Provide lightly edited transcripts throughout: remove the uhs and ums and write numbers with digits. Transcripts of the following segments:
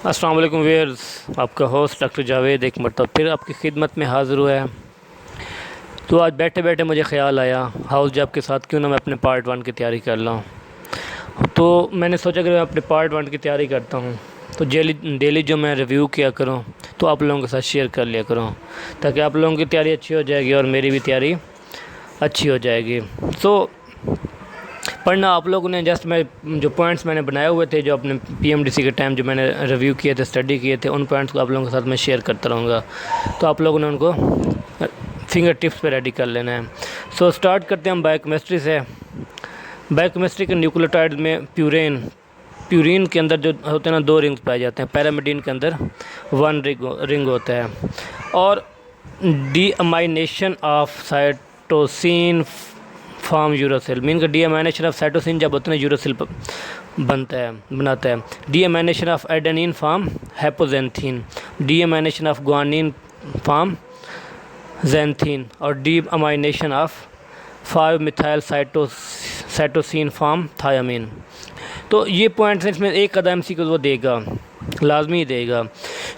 अस्सलाम वालेकुम व्यूअर्स, आपका होस्ट डॉक्टर जावेद एक मरतबा फिर आपकी खिदमत में हाज़िर हुआ है। तो आज बैठे बैठे मुझे ख़्याल आया हाउस जॉब के साथ क्यों ना मैं अपने पार्ट 1 की तैयारी कर लूँ। तो मैंने सोचा कि मैं अपने पार्ट 1 की तैयारी करता हूँ तो डेली जो मैं रिव्यू किया करूँ तो आप लोगों के साथ शेयर कर लिया करूँ, ताकि आप लोगों की तैयारी अच्छी हो जाएगी और मेरी भी तैयारी अच्छी हो जाएगी। तो पढ़ना आप लोगों ने जस्ट मैं जो पॉइंट्स मैंने बनाए हुए थे, जो अपने पीएमडीसी के टाइम जो मैंने रिव्यू किए थे, स्टडी किए थे, उन पॉइंट्स को आप लोगों के साथ मैं शेयर करता रहूँगा। तो आप लोगों ने उनको फिंगर टिप्स पे रेडी कर लेना है। सो स्टार्ट करते हैं हम बायोकेमिस्ट्री से। बायोकेमिस्ट्री के न्यूक्लियोटाइड में प्यूरिन के अंदर जो होते हैं ना, 2 रिंग्स पाए जाते हैं। पैरामिडीन के अंदर 1 रिंग होता है। और deamination of cytosine form uracil, mean का डीअमाइनेशन ऑफ साइटोसिन जब होता है यूरोसिल बनाता है। Deamination of adenine form hypoxanthine, deamination of guanine form xanthine और deamination of 5 methyl cytosine form thymine. तो ये पॉइंट्स इसमें एक कदम सी को वो देगा, लाजमी देगा।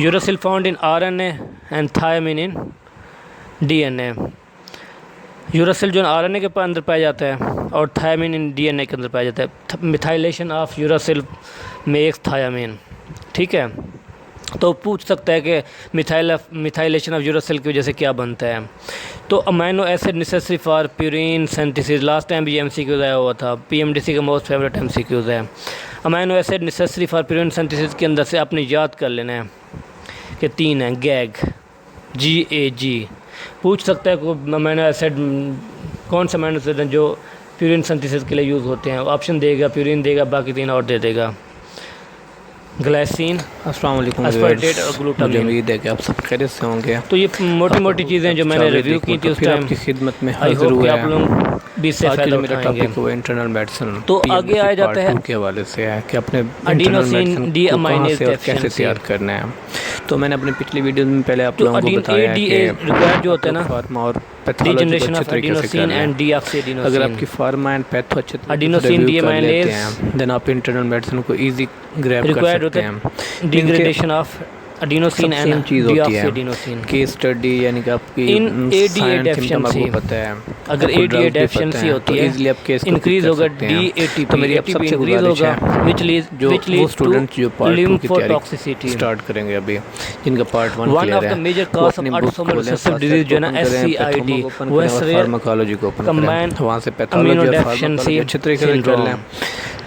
Uracil found in RNA and thymine in DNA। Uracil जो RNA के अंदर पाया जाता है और थायामीन इन DNA के अंदर पाया जाता है। Methylation of uracil makes thiamine, ठीक है। तो पूछ सकता है कि मिथाइलेशन ऑफ यूरोसिल की वजह से क्या बनता है। तो amino acid necessary for purine synthesis, last time भी MCQ आया हुआ था, PMDC का मोस्ट फेवरेट MCQ है। Amino acid necessary for purine synthesis के अंदर से आपने याद कर लेना है कि 3 हैं। GAG पूछ सकता है अमाइनो एसिड कौन से अमाइनो एसिड हैं जो प्यूरिन सिंथेसिस के लिए यूज़ होते हैं। ऑप्शन देगा, प्यूरिन देगा, बाकी 3 और दे देगा। ग्लाइसिन, अस्सलाम वालेकुम, अस्पार्टेट और ग्लूटामिन। उम्मीद है कि आप सब खैरियत से होंगे। तो ये मोटी मोटी चीज़ें जो मैंने रिव्यू की थी उस टाइम आपकी खिदमत में आई हाजिर होप कि हुए आप हैं। लोग भी इससे आज फ़ायदा मेरा उठाएंगे। टॉपिक वो इंटरनल मेडिसिन तो आगे आया जाता है के हवाले से है कि अपने एडिनोसिन डीअमाइनेज कैसे तैयार करना है। तो मैंने अपनी पिछली वीडियो में पहले आप लोगों को बताया है कि रिक्वायर्ड जो होता है ना, फार्मा और regeneration of adenosine and deoxyadenosine. अगर आपकी फार्मा एंड पैथो अच्छे एडिनोसिन डीअमाइनेज देन आप इंटरनल मेडिसिन को इजी ग्रैब कर रिक्वायर्ड सकते होता हैं। है degradation of adenosine and deoxyadenosine. Case study यानी कि आपकी इन ADA डेफिशिएंसी, पता है अगर ADA डेफिशिएंसी होती है इजीली आप केस इंक्रीज होगा DATP, तो मेरी आप ATP सबसे इंक्रीज गुजारिश होगा है व्हिच लीड्स स्टूडेंट जो पार्ट 2 की तैयारी लिम्फोटॉक्सिसिटी स्टार्ट करेंगे अभी, जिनका part 1 one of the major cause of autosomal recessive disease जो है ना SCID, वो है फार्माकोलॉजी को ओपन कंबाइंड करें, वहां से पैथोलॉजी और फार्माकोलॉजी अच्छे तरीके से कर लें।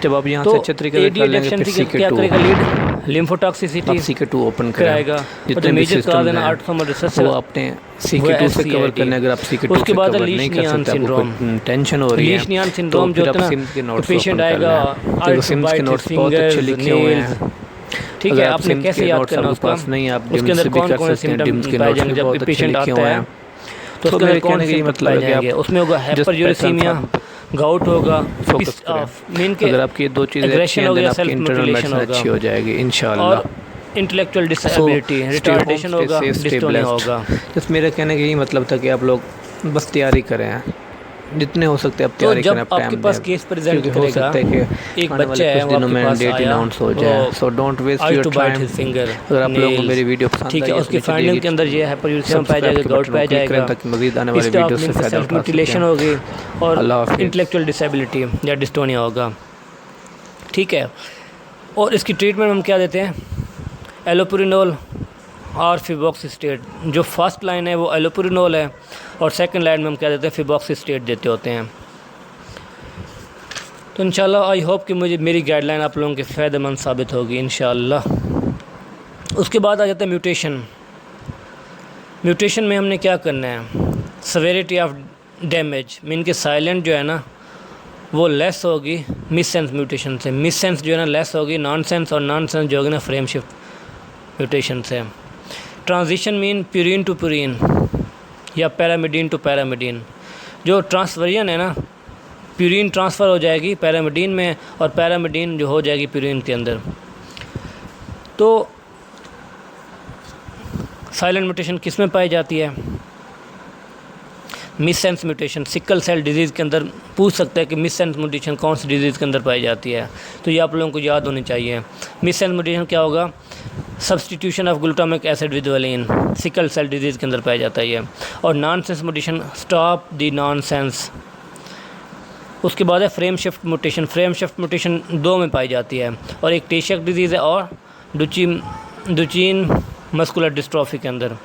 जब आप यहां से अच्छे तरीके से कर लेंगे फिर क्या करेगा, लीड लिम्फोटॉक्सिसिटी CK2 ओपन कराएगा। जितने भी मेजर सिस्टम कॉज है ना है ऑटोसोमल रिसेसिव, वो आपने CK2 से कवर करने, अगर आप CK2 उसके से बाद कवर नहीं कर लीशनियान सकते, सिंड्रोम, आपको टेंशन हो रही है, लीशनियान सिंड्रोम जो होता है ना, पेशेंट आएगा सिम्स के नोट्स बहुत अच्छे लिखे हुए हैं। ठीक है, आपने कैसे याद करना उसका, नहीं आप उसके अंदर कौन कौन से सिम्टम्स पाए जाएंगे जब पेशेंट आता है, तो उसके अंदर कौन से मतलब जाएंगे। उसमें होगा हाइपरयूरेसीमिया, गाउट होगा, मीन के अगर आपकी 2 चीजें एग्रेशन हो गया, सेल्फ इंटरनल म्यूटिलेशन मेडिसिन अच्छी होगा, हो जाएगी इंशाल्लाह। और इंटेलेक्चुअल डिसेबिलिटी, रिटार्डेशन होगा, डिस्टोनिया होगा। बस मेरा कहने का यही मतलब था कि आप लोग बस तैयारी करें, जितने हो सकते हैं आप तैयारी करें। जब आपके पास केस प्रेजेंट हो सकता है कि एक बच्चा है वो दिनों आपके में पास डेट आया, अनाउंस हो जाए, so don't waste your time. Finger, अगर आप लोगों को मेरी वीडियो पसंद आई, ठीक है, उसकी फाइंडिंग के अंदर ये हाइपरयूरेसिमिया पाया जाएगा, गाउट पाया जाएगा, ताकि मजीद आने वाली वीडियो से फायदा उठा म्यूटिलेशन होगी और इंटेलेक्चुअल डिसेबिलिटी या डिस्टोनिया होगा, ठीक है। और इसकी ट्रीटमेंट हम क्या देते हैं, एलोपुरिनोल और फिबॉक्सिस्टेट। जो फर्स्ट लाइन है वो एलोपुरिनोल है और सेकंड लाइन में हम क्या देते हैं, फिबॉक्सिस्टेट देते होते हैं। तो इंशाल्लाह आई होप कि मेरी गाइडलाइन आप लोगों के फ़ायदेमंद साबित होगी इंशाल्लाह। उसके बाद आ जाता है म्यूटेशन। म्यूटेशन में हमने क्या करना है, सवेरिटी ऑफ डैमेज, मीन के साइलेंट जो है ना वो लेस होगी मिस सेंस म्यूटेशन से, मिस सेंस जो है ना लेस होगी नॉन सेंस, और नॉन सेंस जो होगी ना फ्रेम शिफ्ट म्यूटेशन से। Transition mean purine to purine या पैरामिडीन टू पैरामिडीन। जो ट्रांसवर्जन है ना, प्यूरिन ट्रांसफ़र हो जाएगी पैरामिडीन में और पैरामिडीन जो हो जाएगी प्यूरिन के अंदर। तो साइलेंट म्यूटेशन किस में पाई जाती है, missense mutation. Sickle cell disease के अंदर पूछ सकता है कि मिस सेंस म्यूटेशन कौन सी डिजीज़ के अंदर पाई जाती है, तो ये आप लोगों को याद होनी चाहिए। मिस सेंस म्यूटेशन क्या होगा, substitution of glutamic acid with valine, sickle cell disease के अंदर पाया जाता है ये। और nonsense mutation, stop the nonsense. उसके बाद है frameshift mutation. Frameshift mutation 2 में पाई जाती है, और एक टेशक डिजीज़ है और डुचीन मस्कुलर डिस्ट्रॉफी के अंदर।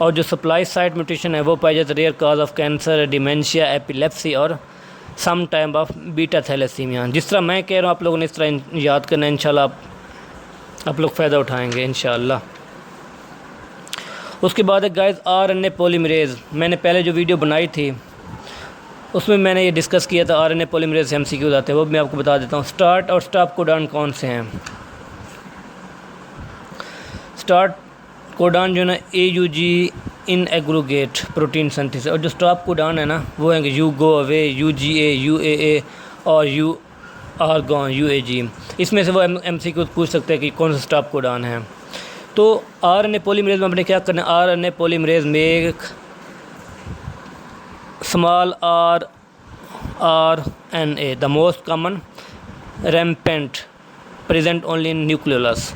और जो सप्लाई साइड म्यूटेशन है वो पाई जाती है rare cause of cancer, dementia, epilepsy और some time of beta thalassemia. जिस तरह मैं कह रहा हूँ आप लोगों ने इस तरह याद करना है, इंशाल्लाह आप लोग फ़ायदा उठाएंगे इंशाल्लाह। उसके बाद है गाइस आरएनए पॉलीमरेज़। मैंने पहले जो वीडियो बनाई थी उसमें मैंने ये डिस्कस किया था आरएनए पॉलीमरेज़ से एमसीक्यूज़ आते हैं, वो मैं आपको बता देता हूँ। स्टार्ट और स्टॉप कोडान कौन से हैं? स्टार्ट कोडान जो है ना AUG in aggregate protein synthesis, और जो स्टॉप कोडान है ना वो है you go away, UGA, UAA और यू आर गॉन, UAG। इसमें से वो एमसीक्यू पूछ सकते हैं कि कौन सा स्टॉप कोडान है। तो आरएनए पॉलीमरेज़ में हमने क्या करना है, RNA polymerase make small RNA the most common rampant present only in nucleolus.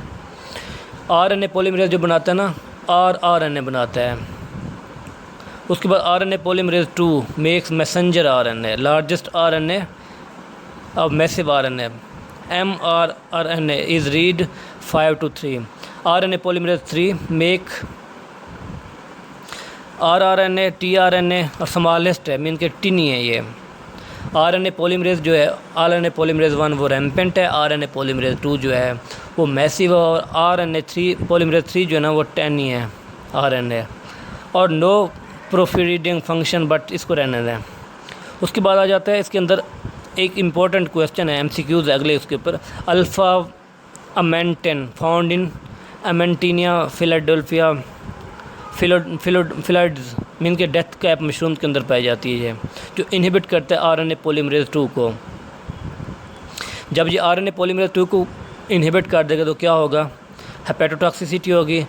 RNA polymerase जो बनाता है ना RNA बनाता है। उसके बाद RNA polymerase 2 makes messenger RNA, largest RNA of massive RNA, mRNA is read 5 to 3। RNA polymerase 3 make rRNA, tRNA और smallest है, मीन के टिनी है ये। RNA पॉलीमरेज़ जो है RNA पॉलीमरेज़ 1 वो रैम्पेंट है, RNA पॉलीमरेज़ 2 जो है वो मैसिव है, और RNA 3 पॉलीमरेज़ 3 जो है ना वो टेनी है RNA, और नो प्रोफीडिंग फंक्शन, बट इसको रहने दें। उसके बाद आ जाता है इसके अंदर एक इम्पॉर्टेंट क्वेश्चन है, एमसीक्यूज़ अगले उसके ऊपर। Alpha amanitin found in amanita Philadelphia phalloides, mean के डेथ कैप मशरूम के अंदर पाई जाती है, जो इनहिबिट करता है आरएनए पॉलीमरेज़ 2 को। जब ये आरएनए पॉलीमरेज़ 2 को इनहिबिट कर देगा तो क्या होगा, हेपेटोटॉक्सिसिटी होगी।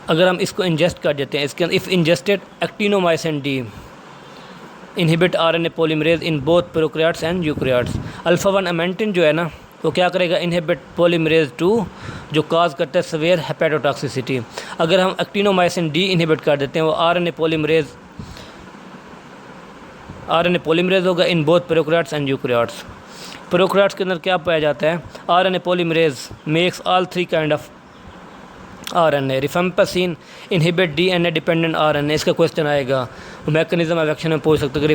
अगर हम इसको इंजेस्ट कर देते हैं, इसके अंदर if ingested actinomycin D inhibit RNA polymerase in both prokaryotes and eukaryotes. Alpha 1 अमेंटिन जो है ना वो क्या करेगा, इनहिबिट पॉलीमरेज़ 2 जो काज करता है सवेयर हेपेटोटॉक्सिसिटी। अगर हम एक्टिनोमाइसिन डी इनहिबिट कर देते हैं वो आरएनए पॉलीमरेज़ होगा in both prokaryotes and eukaryotes. Prokaryotes के अंदर क्या पाया जाता है, RNA polymerase makes all 3 kind of RNA। रिफेम्पसिन inhibit DNA dependent RNA, इसका क्वेश्चन आएगा। मैकेनिज्म ऑफ एक्शन में पूछ सकते हो कि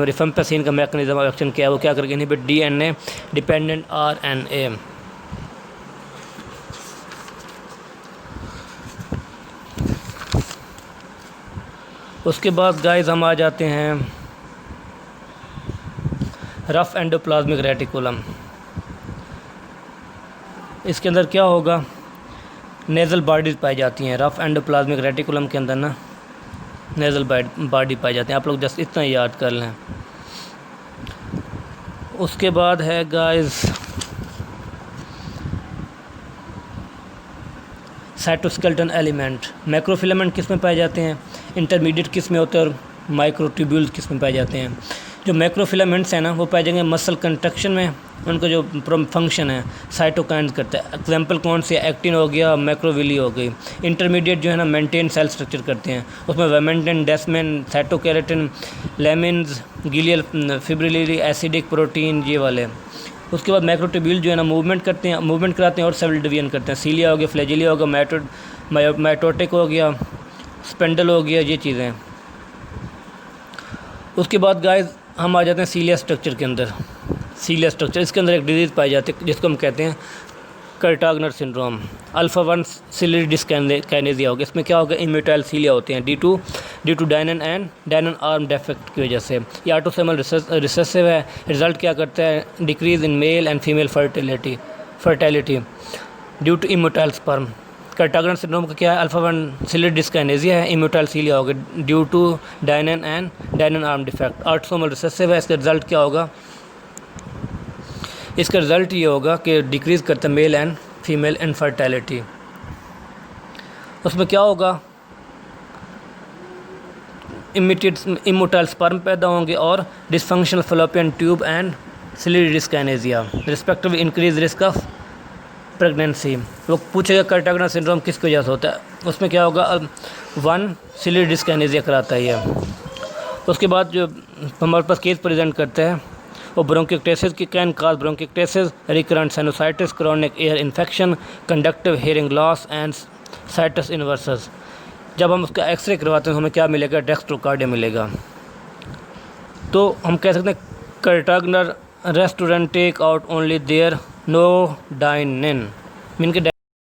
रिफेम्पसिन का मैकेनिज्म ऑफ एक्शन क्या है, वो क्या करके इनहिबिट DNA डिपेंडेंट RNA। उसके बाद गाइस हम आ जाते हैं रफ एंडोप्लाज्मिक रेटिकुलम। इसके अंदर क्या होगा, नेज़ल बॉडीज़ पाई जाती हैं। रफ एंडोप्लाज्मिक रेटिकुलम के अंदर ना नेज़ल बॉडी पाई जाती हैं, आप लोग जस्ट इतना याद कर लें। उसके बाद है गाइस साइटोस्केलेटन एलिमेंट। मैक्रोफिलामेंट किस में पाए जाते हैं, इंटरमीडिएट किस में होते हैं, और माइक्रोट्यूब्यूल्स किस में पाए जाते हैं। जो मैक्रोफिलामेंट्स हैं ना वो पाए जाएंगे मसल कंट्रक्शन में, उनका जो फंक्शन है साइटोकाइन्स करता है। एग्जांपल कौन से, एक्टिन हो गया, मैक्रोविली हो गई। इंटरमीडिएट जो है ना मेंटेन सेल स्ट्रक्चर करते हैं, उसमें वेमेंटिन, डेस्मेन, साइटोकेराटिन, लेमिन्स, गिलियल फिब्रिलरी, एसिडिक प्रोटीन, ये वाले। उसके बाद मैक्रोट्यूब्यूल जो है ना मूवमेंट करते हैं, मूवमेंट कराते हैं और सेल डिवीजन करते हैं। सीलिया हो गया, फ्लैजिलिया हो गया, माइटोटिक हो गया, स्पेंडल हो गया, ये चीज़ें। उसके बाद गाइस हम आ जाते हैं सीलिया स्ट्रक्चर के अंदर। सीलिया स्ट्रक्चर, इसके अंदर एक डिजीज़ पाई जाती है जिसको हम कहते हैं कर्टागनर सिंड्रोम। अल्फ़ा 1 सिलियरी डिस्काइनेसिया होगा, इसमें क्या होगा, इम्यूटाइल सीलिया होते हैं ड्यू टू डायनन आर्म डेफेक्ट की वजह से। ये ऑटोसोमल रिसेसिव है। रिजल्ट क्या करता है, decrease in male and female fertility due to immotile sperm. Kartagener syndrome का क्या है, अल्फ़ा 1 सिलियरी डिस्काइनेसिया है, इम्यूटाइल सीलिया होगा due to dynein arm defect. Autosomal recessive है, इसका रिजल्ट क्या होगा, इसका रिज़ल्ट ये होगा कि डिक्रीज़ करता है मेल एंड फीमेल इनफर्टिलिटी। उसमें क्या होगा, इम्यूटाइल स्पर्म पैदा होंगे और dysfunctional fallopian tube and ciliary dyskinesia respectively increase risk of pregnancy, वो पूछेगा कार्टागनर सिंड्रोम किसकी वजह से होता है, उसमें क्या होगा, 1 सिली डिस्क एनेरिया कराता है ये। उसके बाद जो हमारे पास केस प्रेजेंट करते हैं वो ब्रोंकिक्टेसिस की can cause bronchiectasis, recurrent sinusitis, chronic ear infection, conductive hearing loss and situs inversus. जब हम उसका एक्सरे करवाते हैं हमें क्या मिलेगा, डेक्स्ट्रोकार्डिया मिलेगा। तो हम कह सकते हैं Kartagener restaurant take out only there no dine in, mean के